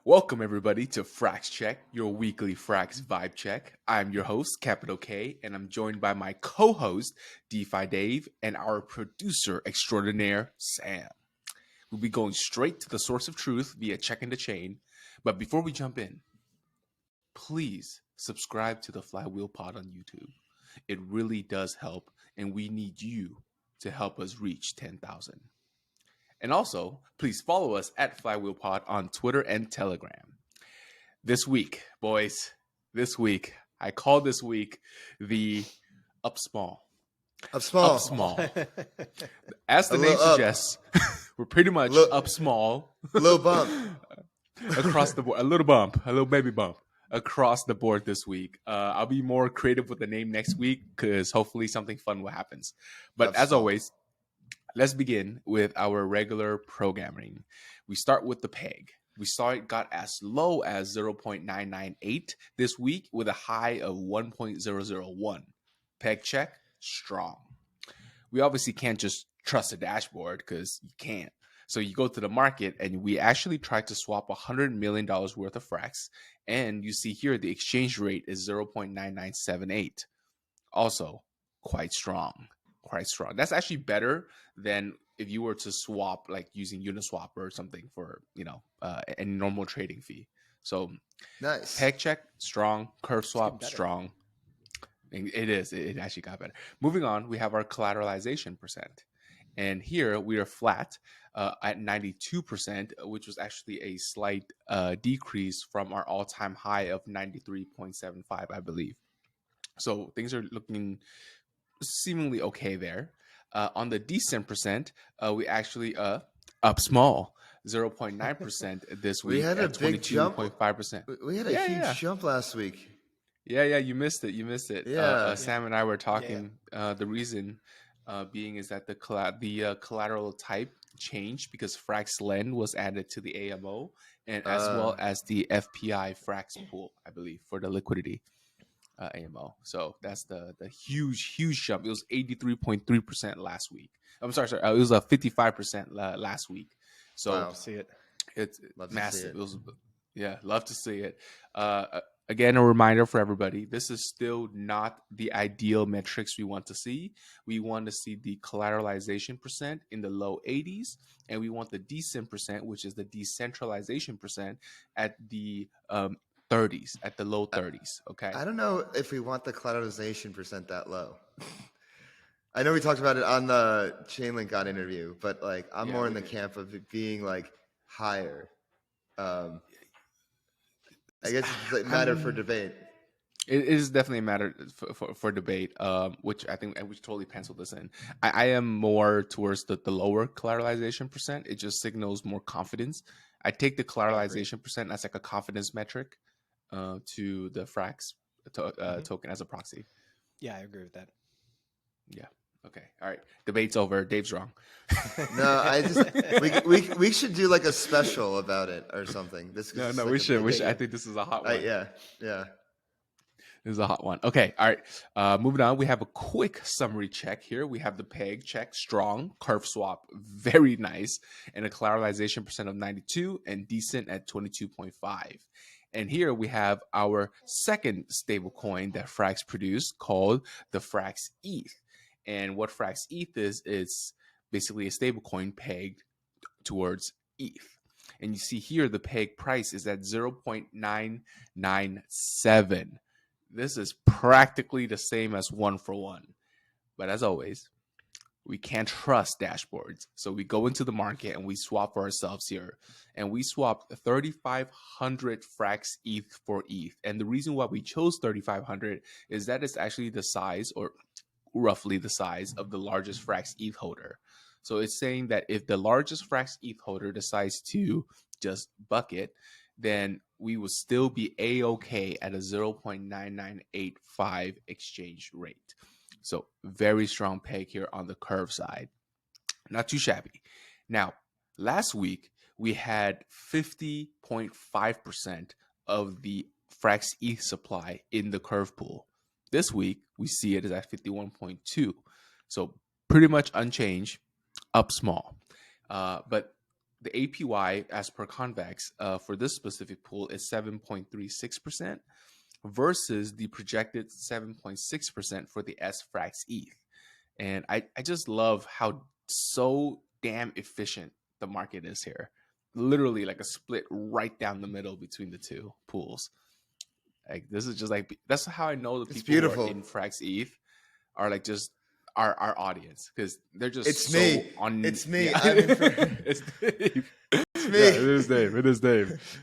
Welcome everybody to Frax Check, your weekly Frax vibe check. I'm your host, Capital K, and I'm joined by my co-host, DeFi Dave, and our producer extraordinaire, Sam. We'll be going straight to the source of truth via checking the chain. But before we jump in, please subscribe to the Flywheel Pod on YouTube. It really does help, and we need you to help us reach 10,000. And also, please follow us at Flywheel Pod on Twitter and Telegram. This week, boys, I call this week the Up Small. Up small. Up small. As the name suggests, we're pretty much up small. A little bump. Across the board. A little baby bump across the board this week. I'll be more creative with the name next week because hopefully something fun will happen. But as always, let's begin with our regular programming. We start with the peg. We saw it got as low as 0.998 this week with a high of 1.001. Peg check, strong. We obviously can't just trust a dashboard because you can't. So you go to the market and we actually tried to swap $100 million worth of Frax. And you see here the exchange rate is 0.9978. Also, quite strong. That's actually better than if you were to swap like using Uniswap or something for, a normal trading fee. So Nice. peg check, strong. Curve swap, strong. It actually got better. Moving on, we have our collateralization percent. And here we are flat at 92%, which was actually a slight decrease from our all-time high of 93.75, I believe. So things are looking seemingly okay there. On the decent percent, we actually up small, 0.9% this week. We had a big jump. 22.5%. We had a huge jump last week. Yeah, you missed it. Yeah. Sam and I were talking. The reason being is that the collateral type changed because Frax Lend was added to the AMO, and as well as the FPI Frax pool, I believe, for the liquidity. AMO. So that's the huge jump. It was 83.3% last week. I'm sorry. It was 55% last week. So wow. See it. It's Love massive. To see it. Love to see it. Again, a reminder for everybody, this is still not the ideal metrics we want to see. We want to see the collateralization percent in the low 80s, and we want the decent percent, which is the decentralization percent, at the 30s, at the low 30s. Okay. I don't know if we want the collateralization percent that low. I know we talked about it on the Chainlink God interview, but like I'm more in the camp of it being like higher. I guess it's a matter for debate. It is definitely a matter for debate, which I think we should totally pencil this in. I am more towards the lower collateralization percent. It just signals more confidence. I take the collateralization percent as like a confidence metric to the Frax token as a proxy. Yeah, I agree with that. Yeah. Okay. All right. Debate's over. Dave's wrong. No, I just we should do like a special about it or something. No, like we should. I think this is a hot one. Yeah. This is a hot one. Okay. All right. Moving on. We have a quick summary check here. We have the peg check, strong, curve swap, very nice, and a collateralization percent of 92 and decent at 22.5. And here we have our second stable coin that Frax produced called the Frax ETH. And what Frax ETH is, it's basically a stable coin pegged towards ETH. And you see here the peg price is at 0.997. This is practically the same as 1 for 1. But as always, we can't trust dashboards. So we go into the market and we swap for ourselves here. And we swapped 3,500 Frax ETH for ETH. And the reason why we chose 3,500 is that it's actually the size, or roughly the size, of the largest Frax ETH holder. So it's saying that if the largest Frax ETH holder decides to just bucket, then we will still be A-OK at a 0.9985 exchange rate. So very strong peg here on the curve side. Not too shabby. Now, last week, we had 50.5% of the Frax ETH supply in the curve pool. This week, we see it is at 51.2. So pretty much unchanged, up small. But the APY as per Convex for this specific pool is 7.36% versus the projected 7.6% for the S-Frax ETH. And I just love how so damn efficient the market is here. Literally like a split right down the middle between the two pools. Like this is just like, that's how I know the people who are in Frax ETH are like just our audience, because they're just it's me. Yeah. It's Dave. It's me. Yeah, it is Dave.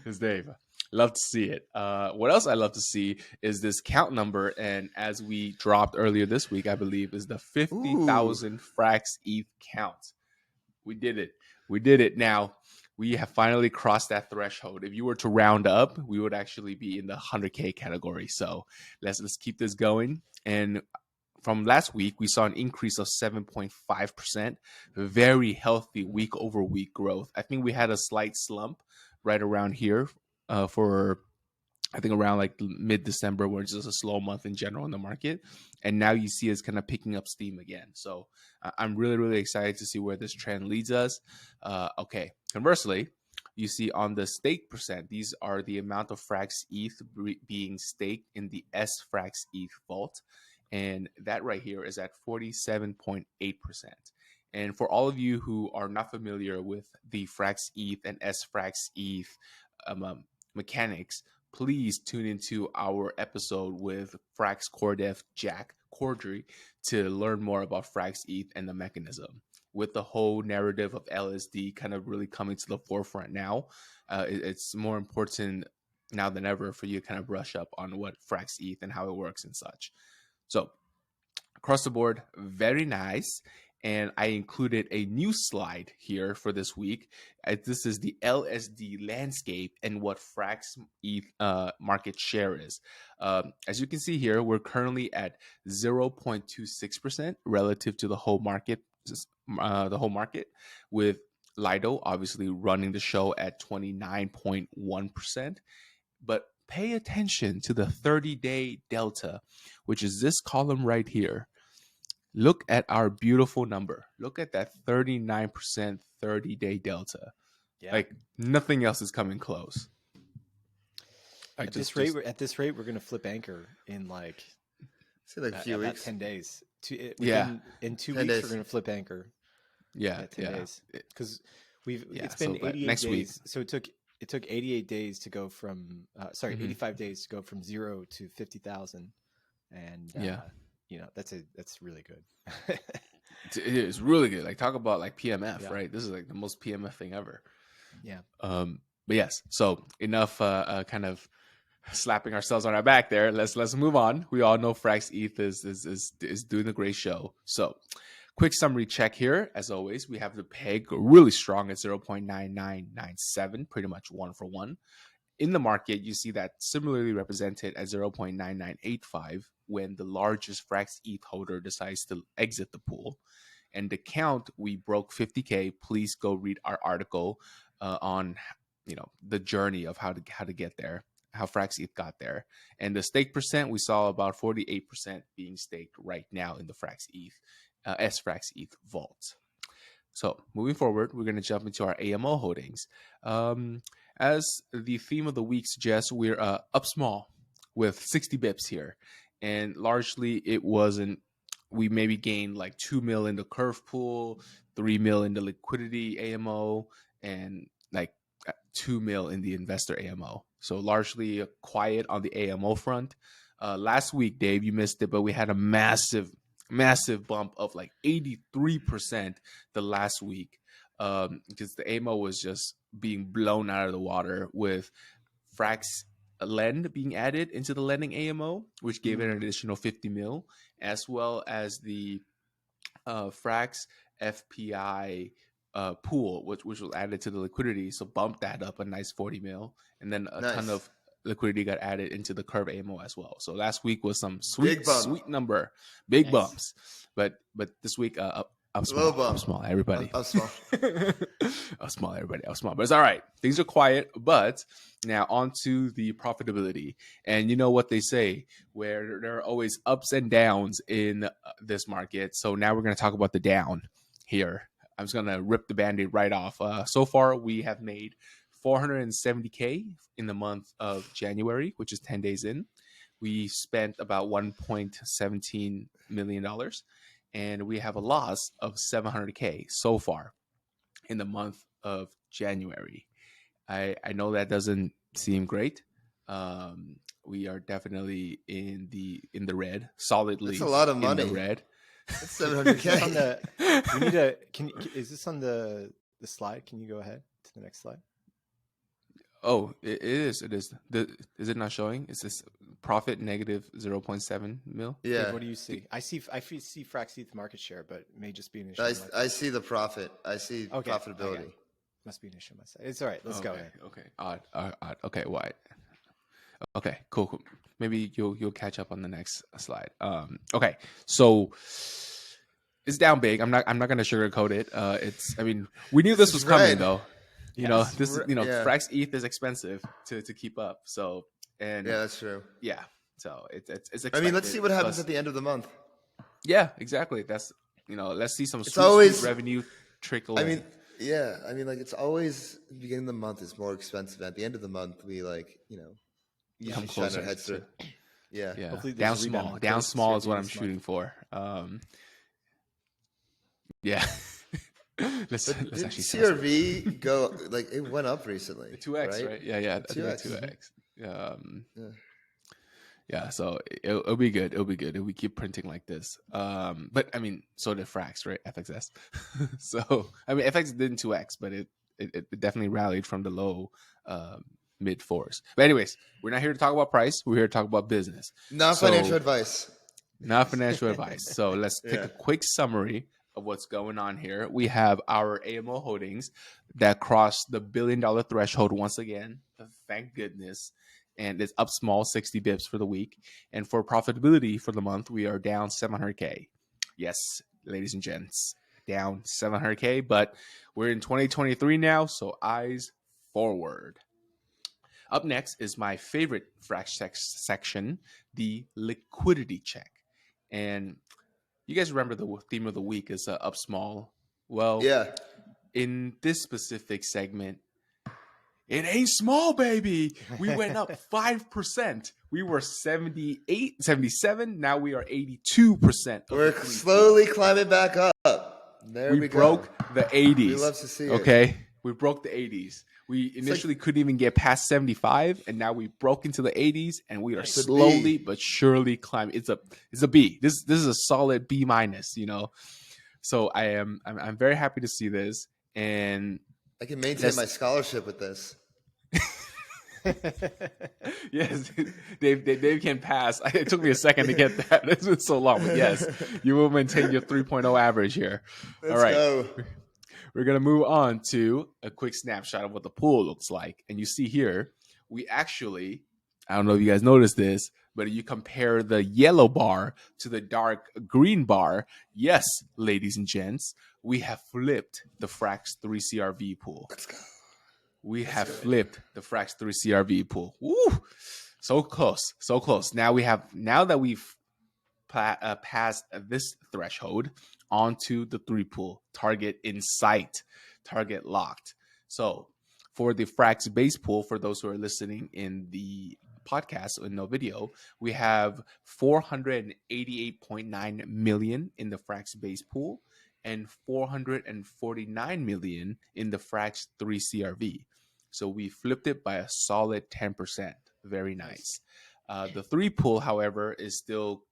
It's Dave. Love to see it. What else I love to see is this count number, and as we dropped earlier this week, I believe is the 50,000 Frax ETH count. We did it. Now we have finally crossed that threshold. If you were to round up, we would actually be in the 100K category. So let's keep this going. And from last week, we saw an increase of 7.5%, very healthy week over week growth. I think we had a slight slump right around here for, I think, around like mid-December, where it's just a slow month in general in the market. And now you see it's kind of picking up steam again. So I'm really, really excited to see where this trend leads us. Okay, conversely, you see on the stake percent, these are the amount of Frax ETH being staked in the S-Frax ETH vault. And that right here is at 47.8%. And for all of you who are not familiar with the Frax ETH and S-Frax ETH mechanics, please tune into our episode with Frax Core Dev Jack Cordry to learn more about Frax ETH and the mechanism. With the whole narrative of LSD kind of really coming to the forefront now, it's more important now than ever for you to kind of brush up on what Frax ETH and how it works and such. So across the board, very nice. And I included a new slide here for this week. This is the LSD landscape and what Frax ETH market share is. As you can see here, we're currently at 0.26% relative to the whole market. With Lido obviously running the show at 29.1%. But pay attention to the 30-day delta, which is this column right here. Look at our beautiful number. Look at that 39% 30-day delta. Yeah. Like nothing else is coming close. At this rate, we're going to flip anchor in like a few weeks, 10 days. In 2 weeks, days. We're going to flip anchor. Yeah, 10 days. Because it's been 88 next days. Week. So it took 88 days to go from 85 days to go from 0 to 50,000, and that's really good. It is really good. Like talk about like PMF, right? This is like the most PMF thing ever. Yeah. But yes, so enough kind of slapping ourselves on our back there. Let's move on. We all know Frax ETH is doing a great show. So quick summary check here. As always, we have the peg really strong at 0.9997, pretty much 1 for 1. In the market, you see that similarly represented at 0.9985 when the largest Frax ETH holder decides to exit the pool. And the count, we broke 50K. Please go read our article on the journey of how to get there, how Frax ETH got there. And the stake percent, we saw about 48% being staked right now in the Frax ETH, S-Frax ETH vault. So moving forward, we're going to jump into our AMO holdings. As the theme of the week suggests, we're up small with 60 bips here. And largely it wasn't, we maybe gained like 2 mil in the curve pool, 3 mil in the liquidity AMO, and like 2 mil in the investor AMO. So largely quiet on the AMO front. Last week, Dave, you missed it, but we had a massive bump of like 83% the last week, because the AMO was just being blown out of the water with Frax Lend being added into the lending AMO, which gave it an additional 50 mil, as well as the Frax FPI pool, which was added to the liquidity. So bumped that up a nice 40 mil. And then a ton of liquidity got added into the curve AMO as well. So last week was some sweet number, big bumps. But this week, up small, everybody. Up small. Up small, everybody. Up small. But it's all right. Things are quiet. But now on to the profitability. And you know what they say, where there are always ups and downs in this market. So now we're going to talk about the down here. I'm just gonna rip the band-aid right off. So far, we have made $470K in the month of January, which is 10 days in. We spent about $1.17 million, and we have a loss of $700K so far in the month of January. I know that doesn't seem great. We are definitely in the red, solidly. That's a lot of money. In the red. That's $700K. Is this on the slide? Can you go ahead to the next slide? Oh, it is. It is. Is it not showing? Is this profit negative 0.7 mil? Yeah. Dave, what do you see? I see Frax ETH market share, but it may just be an issue. I see the profit. I see profitability. Okay. Must be an issue on my side. It's all right. Let's go ahead. Okay. Odd. Okay. Why? Okay. Cool. Maybe you'll catch up on the next slide. Okay. So it's down big. I'm not gonna sugarcoat it. I mean, we knew this was coming though. You know, Frax ETH is expensive to keep up. So, and yeah, that's true. Yeah. So it's expected. I mean, let's see what happens at the end of the month. Yeah, exactly. That's, let's see some sweet revenue trickle. I mean, yeah. I mean, like, it's always the beginning of the month is more expensive. At the end of the month, we usually shine our heads through. Yeah. Hopefully down small is what I'm shooting for. Yeah. let's actually CRV go it went up recently. 2x, right? Yeah. 2x. Yeah, so it'll be good. It'll be good if we keep printing like this. But I mean, so did Frax, right? FXS. So I mean, FX didn't 2x, but it definitely rallied from the low mid 4s. But anyways, we're not here to talk about price. We're here to talk about business. Financial advice. Not financial advice. So let's take a quick summary of what's going on here. We have our AMO holdings that crossed the $1 billion threshold once again. Thank goodness. And it's up small, 60 bips for the week. And for profitability for the month, we are down 700K. Yes, ladies and gents, down 700K. But we're in 2023 now, so eyes forward. Up next is my favorite FraxCheck section, the liquidity check. And you guys remember the theme of the week is up small. Well, yeah. In this specific segment, it ain't small, baby. We went up 5%. We were 78, 77. Now we are 82%. We're slowly climbing back up. There we broke the 80s. We love to see it. Okay. We broke the 80s. We initially couldn't even get past 75, and now we broke into the 80s, and we are slowly but surely climbing. It's a B. This is a solid B minus, So I'm very happy to see this, and I can maintain my scholarship with this. Yes, Dave can pass. It took me a second to get that. It's been so long, but yes, you will maintain your 3.0 average here. Let's all right. Go. We're going to move on to a quick snapshot of what the pool looks like. And you see here, we actually, I don't know if you guys noticed this, but you compare the yellow bar to the dark green bar. Yes, ladies and gents, we have flipped the Frax 3 CRV pool. Let's go. We have flipped the Frax 3 CRV pool. Woo! So close, so close. Now that we've passed this threshold, onto the 3 pool, target in sight, target locked. So for the Frax base pool, for those who are listening in the podcast and no video, we have 488.9 million in the Frax base pool and 449 million in the Frax 3 CRV. So we flipped it by a solid 10%. Very nice. The 3 pool, however, is still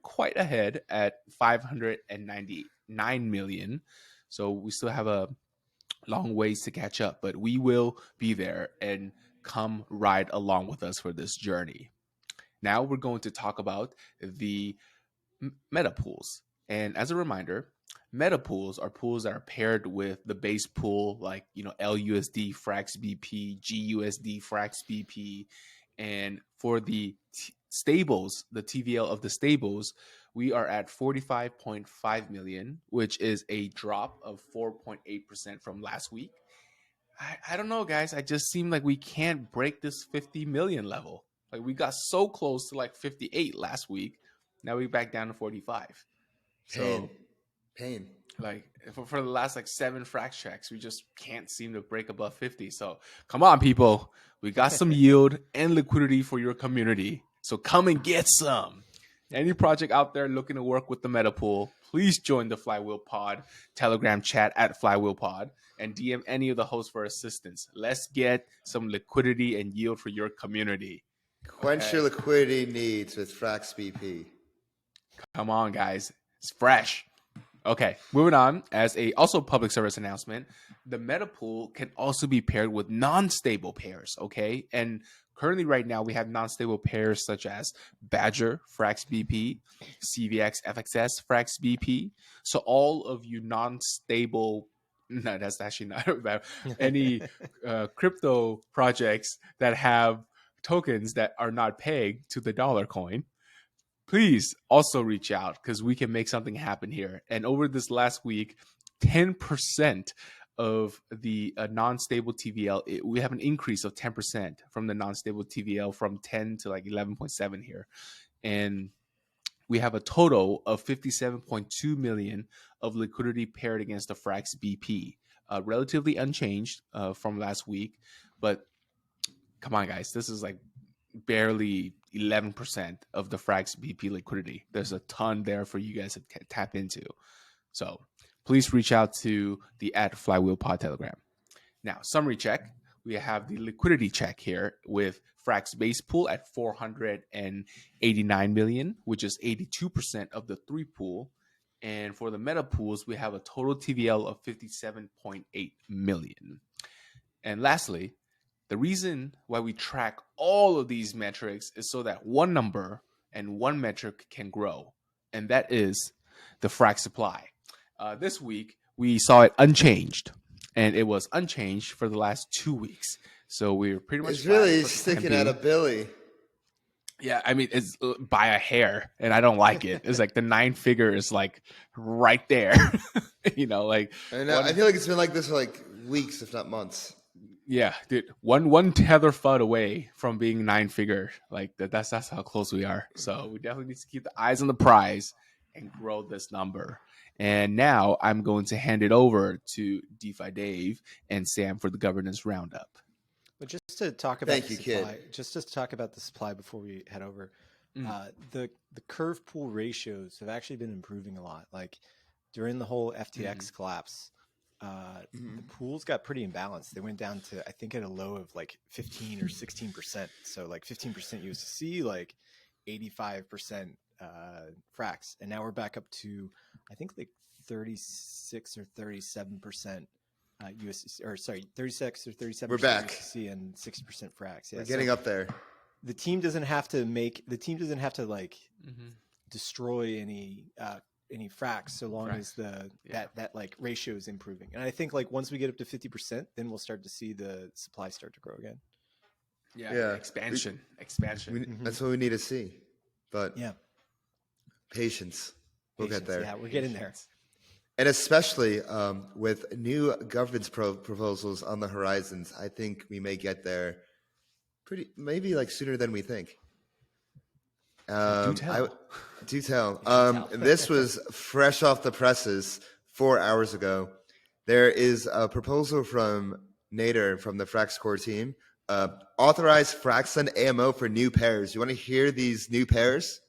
quite ahead at 599 million. So we still have a long ways to catch up, but we will be there and come ride along with us for this journey. Now we're going to talk about the meta pools. And as a reminder, meta pools are pools that are paired with the base pool, like, LUSD Frax BP, GUSD Frax BP. And for the stables, the TVL of the stables, we are at 45.5 million, which is a drop of 4.8% from last week. I don't know, guys. I just seem like we can't break this 50 million level. Like, we got so close to 58 last week. Now we're back down to 45. So Pain. Like for the last like 7 Frax checks, we just can't seem to break above 50. So come on, people. We got some yield and liquidity for your community. So come and get some. Any project out there looking to work with the meta pool, please join the Flywheel Pod Telegram chat at Flywheel Pod and DM any of the hosts for assistance. Let's get some liquidity and yield for your community. Quench your liquidity needs with Frax BP. Come on, guys. It's fresh. Okay, moving on. As a also public service announcement, the meta pool can also be paired with non-stable pairs, okay? And currently right now we have non-stable pairs such as Badger, Frax BP, CVX, FXS, Frax BP. So all of you non-stable, no, that's actually not bad, any crypto projects that have tokens that are not pegged to the dollar coin, please also reach out because we can make something happen here. And over this last week, 10% of the non-stable TVL, we have an increase of 10% from the non-stable TVL from 10 to like 11.7 here. And we have a total of 57.2 million of liquidity paired against the Frax BP. Relatively unchanged from last week. But come on, guys. This is like barely 11% of the Frax BP liquidity. There's a ton there for you guys to tap into. So please reach out to the @Flywheel Pod Telegram. Now, summary check. We have the liquidity check here with Frax base pool at 489 million, which is 82% of the 3 pool. And for the meta pools, we have a total TVL of 57.8 million. And lastly, the reason why we track all of these metrics is so that one number and one metric can grow, and that is the Frax supply. This week, we saw it unchanged, and it was unchanged for the last 2 weeks. So we were pretty much... It's really sticking out of Billy. Yeah, I mean, it's by a hair, and I don't like it. It's like the 9 figure is like right there. Like... I know. I feel like it's been like this for like weeks, if not months. Yeah, dude, one tether FUD away from being 9 figure. Like that's how close we are. So we definitely need to keep the eyes on the prize and grow this number. And now I'm going to hand it over to DeFi Dave and Sam for the governance roundup. But just to talk about the supply before we head over, the curve pool ratios have actually been improving a lot. Like during the whole FTX collapse, the pools got pretty imbalanced. They went down to, I think, at a low of like 15 or 16%. So like 15% USDC, like 85% Frax. And now we're back up to, I think, like 36 or 37% USDC, or sorry, 36 or 37% we're back. USDC and 60% Frax. Yeah, we're getting up there. The team doesn't have to like destroy any Frax so long as that like ratio is improving. And I think like once we get up to 50%, then we'll start to see the supply start to grow again. Yeah. Expansion. That's what we need to see. But patience. We'll get there. Yeah, we're getting there. And especially with new governance proposals on the horizons, I think we may get there maybe like sooner than we think. Do tell. This was fresh off the presses 4 hours ago. There is a proposal from Nader from the Frax core team. Authorize Fraxland AMO for new pairs. You want to hear these new pairs?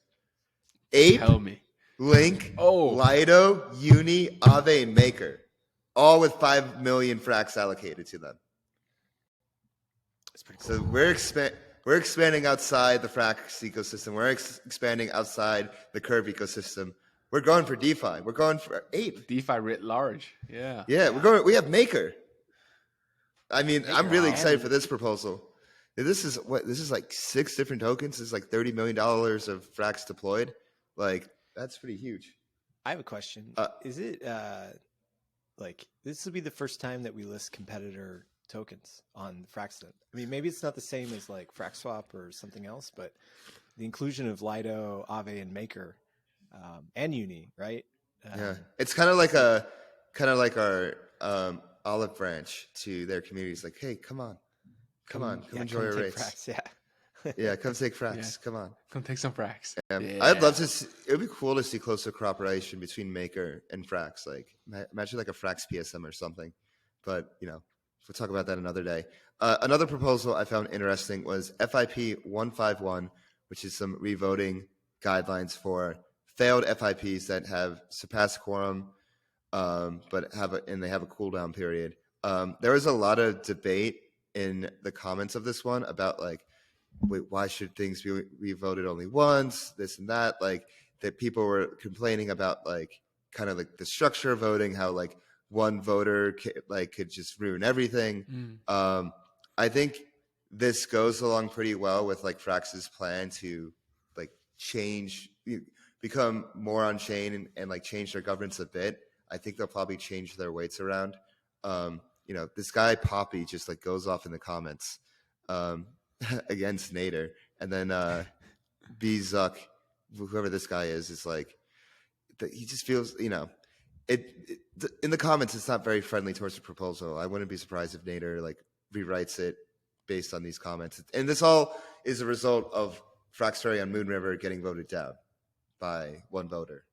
Ape, tell me. Link, Lido, Uni, Aave, and Maker. All with 5 million Frax allocated to them. That's pretty cool. So we're expanding outside the Frax ecosystem. We're expanding outside the Curve ecosystem. We're going for DeFi. We're going for Ape. DeFi writ large. Yeah. Yeah, we have Maker. I mean, I'm really excited for this proposal. This is like 6 different tokens. This is like $30 million of Frax deployed. Like, that's pretty huge. I have a question. Is it like this will be the first time that we list competitor tokens on Fraxland? I mean, maybe it's not the same as like FraxSwap or something else, but the inclusion of Lido, Aave, and Maker, and Uni, right? Yeah, it's kind of like our olive branch to their communities. Like, hey, come on, enjoy your rates. Frax, yeah. Yeah, come take Frax. Yeah. Come on. Come take some Frax. Yeah. I'd love to see, it would be cool to see closer cooperation between Maker and Frax. Like, imagine like a Frax PSM or something. But, we'll talk about that another day. Another proposal I found interesting was FIP 151, which is some revoting guidelines for failed FIPs that have surpassed quorum, but they have a cooldown period. There was a lot of debate in the comments of this one about like, wait, why should things be revoted only once? This and that. Like that people were complaining about like kind of like the structure of voting, how like one voter could just ruin everything. I think this goes along pretty well with like Frax's plan to like become more on chain and like change their governance a bit. I think they'll probably change their weights around. This guy Poppy just like goes off in the comments against Nader, and then B Zuck, whoever this guy is like he just feels it in the comments. It's not very friendly towards the proposal. I wouldn't be surprised if Nader like rewrites it based on these comments. And this all is a result of Frax Ferry on Moon River getting voted down by one voter.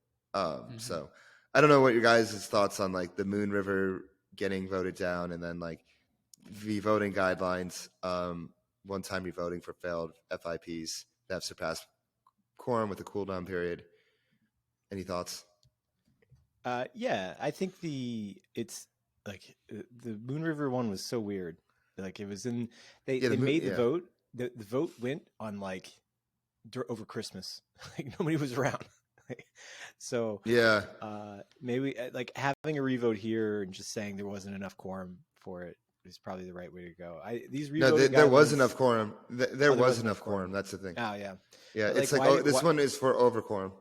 So I don't know what your guys' thoughts on like the Moon River getting voted down and then like the voting guidelines, one-time revoting for failed FIPs that have surpassed quorum with a cooldown period. Any thoughts? Yeah, I think it's like the Moon River one was so weird. Like it was in they made the vote. The vote went on like over Christmas. Like nobody was around. So yeah, maybe like having a revote here and just saying there wasn't enough quorum for it is probably the right way to go. There was enough quorum. There was enough quorum. That's the thing. Oh yeah, yeah. But it's like this one is for over quorum.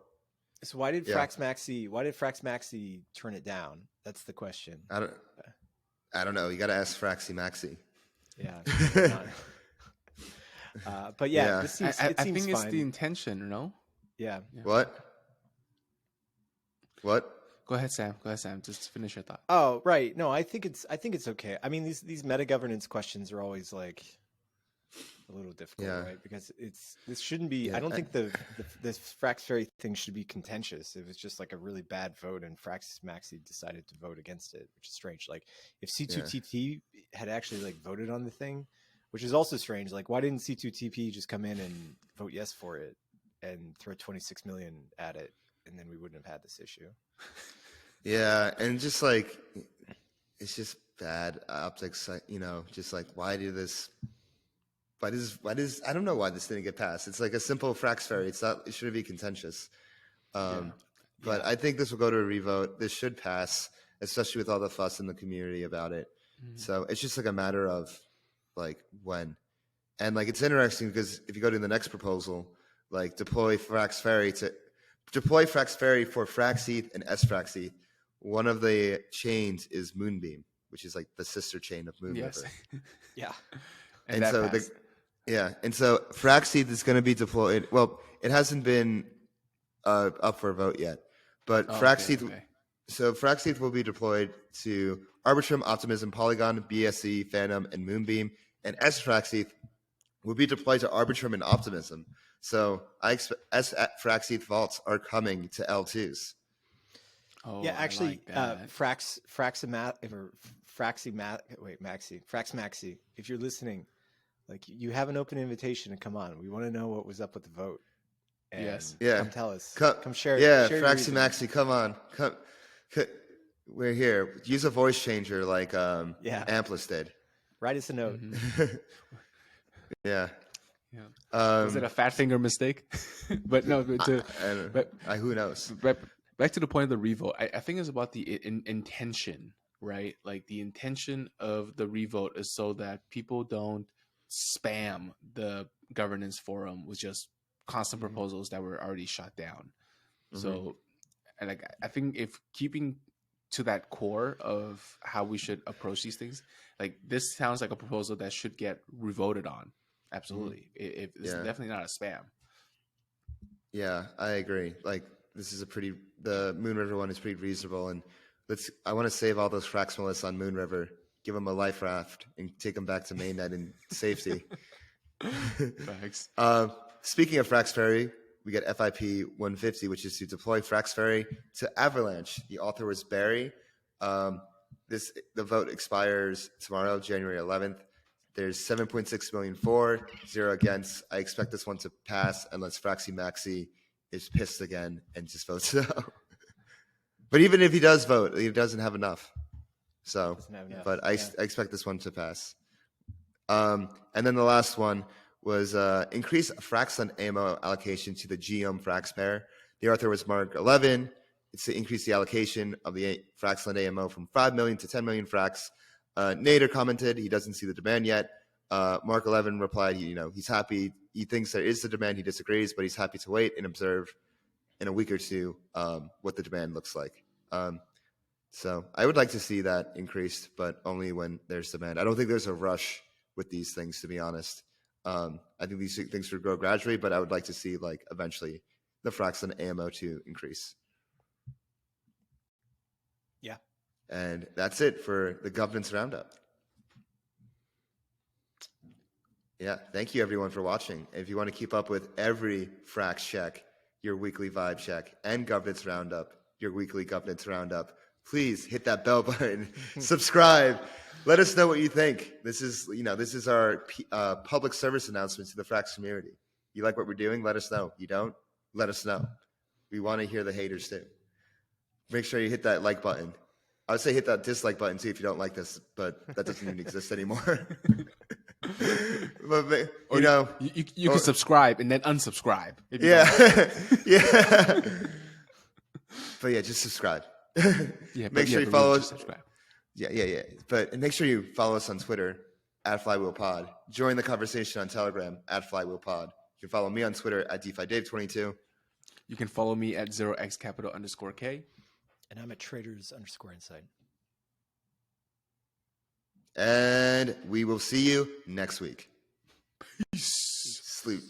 So why did Frax Maxi turn it down? That's the question. I don't know. You got to ask Fraxy Maxi. Yeah. But yeah, this seems, I seems think it's fine. the intention, no? Yeah. What? Go ahead, Sam. Just finish your thought. Oh, right. No, I think it's okay. I mean, these meta governance questions are always like a little difficult, right? Because this shouldn't be. I don't think this Frax Ferry thing should be contentious. It was just like a really bad vote, and Frax Maxi decided to vote against it, which is strange. Like if C2TP had actually like voted on the thing, which is also strange. Like why didn't C2TP just come in and vote yes for it and throw 26 million at it, and then we wouldn't have had this issue. Yeah, and just like it's just bad optics. Just like why does I don't know why this didn't get passed. It's like a simple Frax Ferry. It shouldn't be contentious. But I think this will go to a revote. This should pass, especially with all the fuss in the community about it. So it's just like a matter of like when. And like it's interesting because if you go to the next proposal, like deploy Frax Ferry for Frax ETH and SFrax ETH. One of the chains is Moonbeam, which is like the sister chain of Moon River. Yeah. And so Frax ETH is going to be deployed. Well, it hasn't been up for a vote yet, but Frax ETH. Okay. So Frax ETH will be deployed to Arbitrum, Optimism, Polygon, BSC, Phantom, and Moonbeam, and SFrax ETH will be deployed to Arbitrum and Optimism. So I expect Frax ETH vaults are coming to L2s. Oh, yeah, actually, like Frax Maxi, if you're listening, like you have an open invitation to come on. We want to know what was up with the vote. And come tell us. Come share. Yeah, share Fraxy Maxi, come on. Come. We're here. Use a voice changer like Amplis did. Write us a note. Yeah. Was it a fat finger mistake? But no. Who knows? Back to the point of the revote. I think it's about the intention, right? Like the intention of the revote is so that people don't spam the governance forum with just constant proposals that were already shot down. So, and like I think if keeping to that core of how we should approach these things, like this sounds like a proposal that should get revoted on. Absolutely. It's definitely not a spam. Yeah, I agree. Like this is the Moon River one is pretty reasonable, and I want to save all those Fraximalists on Moon River, give them a life raft, and take them back to mainnet in safety. Thanks. Speaking of Frax Ferry, we got FIP 150, which is to deploy Frax Ferry to Avalanche. The author was Barry. The vote expires tomorrow, January 11th. There's 7.6 million for, 0 against. I expect this one to pass unless Fraxy Maxi is pissed again and just votes no. But even if he does vote, he doesn't have enough. So, but I expect this one to pass. And then the last one was increase Fraxland AMO allocation to the Geom Frax pair. The author was Mark 11. It's to increase the allocation of the Fraxland AMO from 5 million to 10 million Frax. Nader commented he doesn't see the demand yet. Mark 11 replied, he's happy. He thinks there is the demand. He disagrees, but he's happy to wait and observe in a week or two what the demand looks like. So I would like to see that increased, but only when there's demand. I don't think there's a rush with these things, to be honest. I think these things should grow gradually, but I would like to see eventually the Fraxland AMO to increase. Yeah. And that's it for the governance roundup. Yeah, thank you everyone for watching. If you want to keep up with every Frax Check, your weekly vibe check, and governance roundup, your weekly governance roundup, please hit that bell button, subscribe. Let us know what you think. This is our public service announcement to the Frax community. You like what we're doing? Let us know. You don't? Let us know. We want to hear the haters too. Make sure you hit that like button. I would say hit that dislike button too if you don't like this, but that doesn't even exist anymore. But, you can subscribe and then unsubscribe. Yeah. Yeah. But yeah, just subscribe. Make sure you follow us. Subscribe. Yeah. But make sure you follow us on Twitter @FlywheelPod. Join the conversation on Telegram @FlywheelPod. You can follow me on Twitter @DeFi Dave 22. You can follow me at 0xcapital_K. And I'm at traders_insight. And we will see you next week. Peace. Salute.